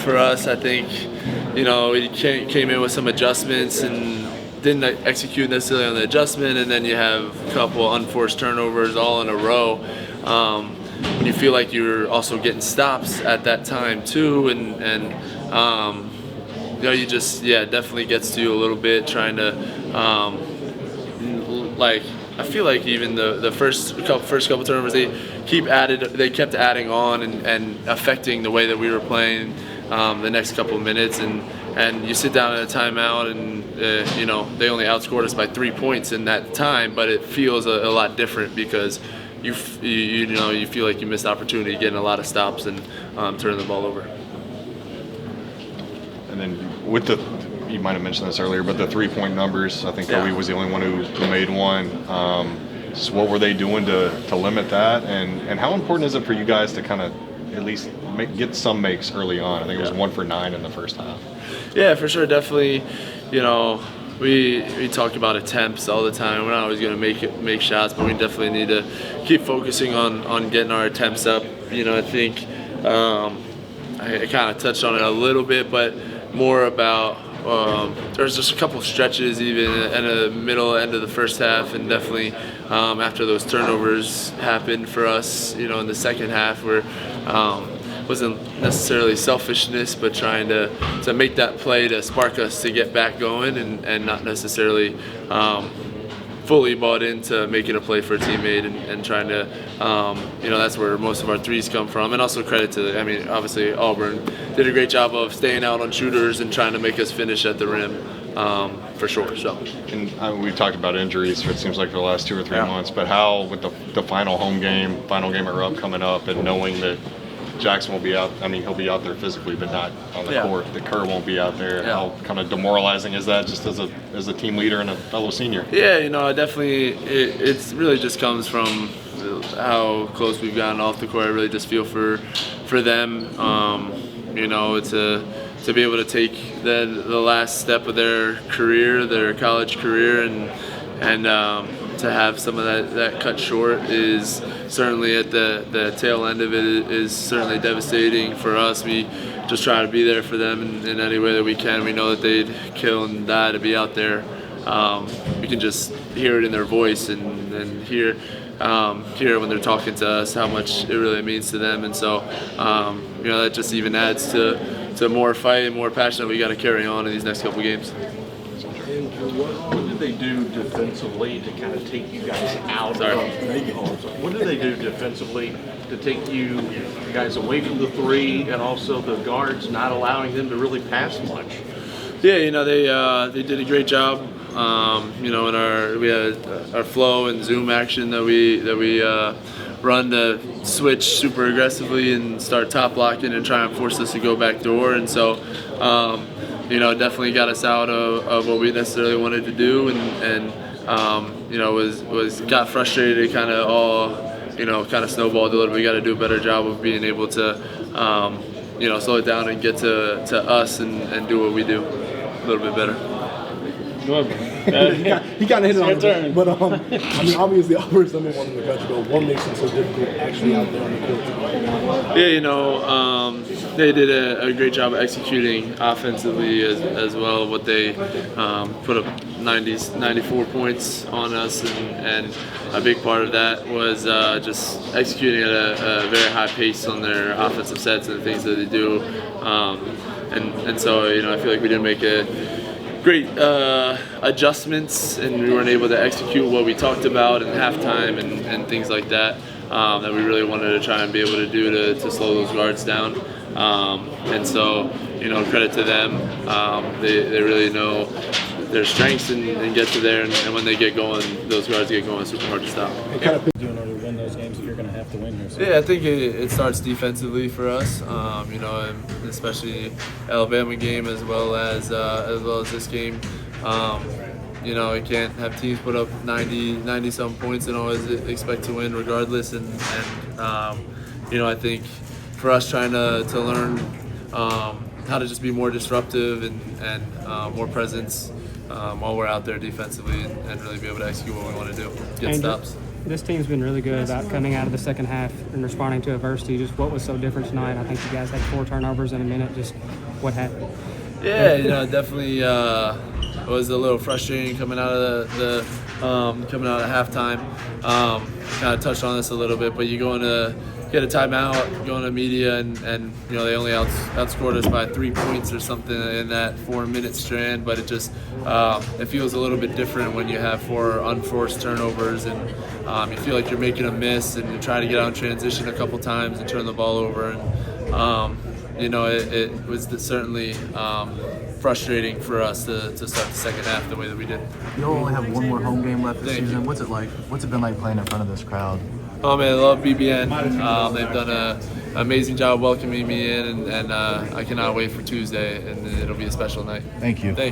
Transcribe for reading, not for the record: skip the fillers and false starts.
For us, I think, we came in with some adjustments and didn't execute necessarily on the adjustment, and then you have a couple unforced turnovers all in a row. You feel like you're also getting stops at that time too, and you just definitely gets to you a little bit trying to I feel like even the first couple turnovers they kept adding on and affecting the way that we were playing the next couple of minutes, and you sit down at a timeout and they only outscored us by 3 points in that time, but it feels a lot different because you feel like you missed opportunity getting a lot of stops and turning the ball over. And then with you might have mentioned this earlier, but the 3-point numbers, I think Kobe was the only one who made one. So what were they doing to limit that? And how important is it for you guys to kind of at least get some makes early on? I think it was 1 for 9 in the first half. Yeah, for sure. Definitely, we talk about attempts all the time. We're not always going to make shots, but we definitely need to keep focusing on getting our attempts up. I think I kind of touched on it a little bit, but more about there's just a couple of stretches even in the end of the first half, and definitely after those turnovers happened for us, in the second half, where wasn't necessarily selfishness, but trying to make that play to spark us to get back going, and not necessarily fully bought into making a play for a teammate and trying to, that's where most of our threes come from. And also credit to, obviously Auburn did a great job of staying out on shooters and trying to make us finish at the rim, for sure. So. And we've talked about injuries, it seems like for the last 2 or 3 months, but how with the final game at Rupp coming up, and knowing that Jackson will be out. He'll be out there physically, but not on the court. The Carr won't be out there. Yeah. How kind of demoralizing is that, just as a team leader and a fellow senior? Yeah, definitely. It really just comes from how close we've gotten off the court. I really just feel for them. To be able to take the last step of their career, their college career, and to have some of that cut short is certainly at the tail end of it is certainly devastating for us. We just try to be there for them in any way that we can. We know that they'd kill and die to be out there. We can just hear it in their voice and hear when they're talking to us how much it really means to them. And so that just even adds to more fight and more passion that we got to carry on in these next couple games. What did they do defensively to kind of take you guys out? What did they do defensively to take you guys away from the three, and also the guards not allowing them to really pass much? Yeah, they did a great job. We had our flow and zoom action that we run to switch super aggressively and start top blocking and try and force us to go back door, and so. Definitely got us out of what we necessarily wanted to do, and got frustrated, kind of all, kind of snowballed a little bit. We got to do a better job of being able to, slow it down and get to us and do what we do a little bit better. Go ahead. He kind of hit it on the but obviously Auburn's number one in the country, but what makes it so difficult actually out there on the court? They did a great job of executing offensively as well. What they put up 94 points on us, and a big part of that was just executing at a very high pace on their offensive sets and the things that they do. And so I feel like we didn't make great adjustments, and we weren't able to execute what we talked about in halftime and things like that that we really wanted to try and be able to do to slow those guards down. And so, credit to them. They really know their strengths and get to there, and when they get going, those guards get going, super hard to stop. What kind of you in order to win those games if you're going to have to win here? So. Yeah, I think it starts defensively for us. And especially Alabama game as well as this game. You can't have teams put up 90 some points and always expect to win regardless. And I think for us trying to learn how to just be more disruptive and more presence while we're out there defensively and really be able to execute what we want to do, get stops. this team's been really good about coming out of the second half and responding to adversity. Just what was so different tonight? I think you guys had 4 turnovers in a minute. Just what happened? Yeah, definitely was a little frustrating coming out of the coming out of halftime. Kind of touched on this a little bit, but you go into get a timeout, go into media, and they only outscored us by 3 points or something in that 4-minute strand. But it just it feels a little bit different when you have 4 unforced turnovers and you feel like you're making a miss and you try to get out in transition a couple times and turn the ball over. And it was certainly frustrating for us to start the second half the way that we did. You'll only have one more home game left this season. What's it like? What's it been like playing in front of this crowd? Oh man, I love BBN. They've done an amazing job welcoming me in, and I cannot wait for Tuesday, and it'll be a special night. Thank you. Thanks.